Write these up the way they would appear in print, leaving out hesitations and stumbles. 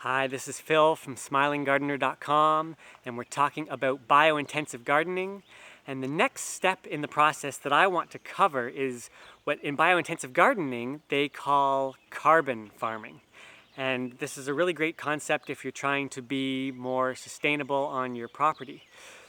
Hi, this is Phil from smilinggardener.com, and we're talking about biointensive gardening. And the next step in the process that I want to cover is what in biointensive gardening they call carbon farming. And this is a really great concept if you're trying to be more sustainable on your property.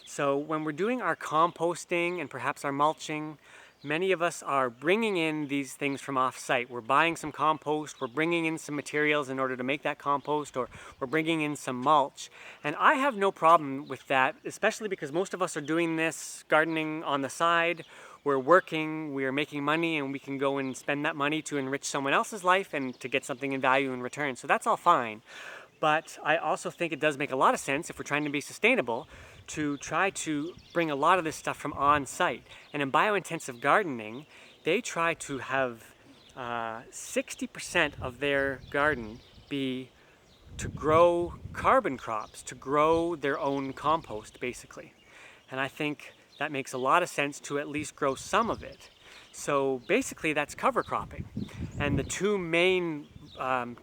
So when we're doing our composting and perhaps our mulching, many of us are bringing in these things from off-site. We're buying some compost, we're bringing in some materials in order to make that compost, or we're bringing in some mulch. And I have no problem with that, especially because most of us are doing this gardening on the side. We're working, we're making money, and we can go and spend that money to enrich someone else's life and to get something in value in return. So that's all fine. But I also think it does make a lot of sense, if we're trying to be sustainable, to try to bring a lot of this stuff from on-site. And in biointensive gardening, they try to have 60% of their garden be to grow carbon crops, to grow their own compost, basically. And I think that makes a lot of sense to at least grow some of it. So basically that's cover cropping. And the two main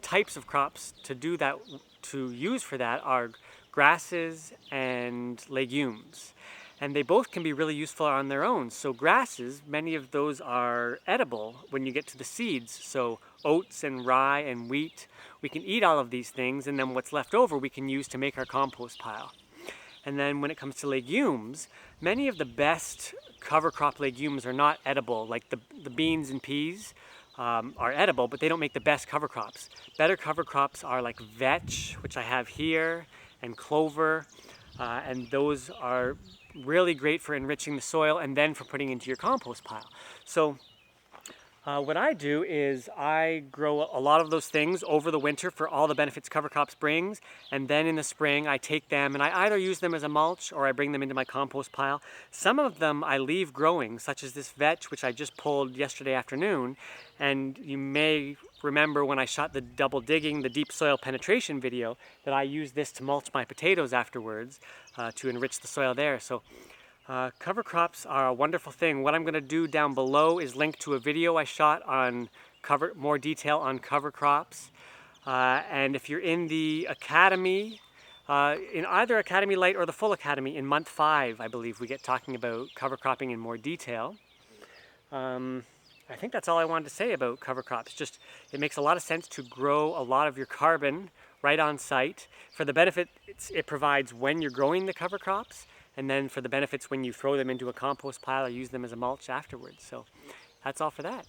types of crops to do that, to use for that, are grasses and legumes. And they both can be really useful on their own. So grasses, many of those are edible when you get to the seeds. So oats and rye and wheat, we can eat all of these things, and then what's left over we can use to make our compost pile. And then when it comes to legumes, many of the best cover crop legumes are not edible, like the beans and peas. Are edible, but they don't make the best cover crops. Better cover crops are like vetch, which I have here, and clover, and those are really great for enriching the soil and then for putting into your compost pile. So what I do is I grow a lot of those things over the winter for all the benefits cover crops brings, and then in the spring I take them and I either use them as a mulch or I bring them into my compost pile. Some of them I leave growing, such as this vetch, which I just pulled yesterday afternoon, and you may remember when I shot the double digging, the deep soil penetration video, that I used this to mulch my potatoes afterwards to enrich the soil there. So cover crops are a wonderful thing. What I'm going to do down below is link to a video I shot on more detail on cover crops. And if you're in the academy, in either Academy Light or the full academy, in month 5, I believe, we get talking about cover cropping in more detail. I think that's all I wanted to say about cover crops. Just, it makes a lot of sense to grow a lot of your carbon right on site for the benefit it provides when you're growing the cover crops, and then for the benefits when you throw them into a compost pile or use them as a mulch afterwards. So that's all for that.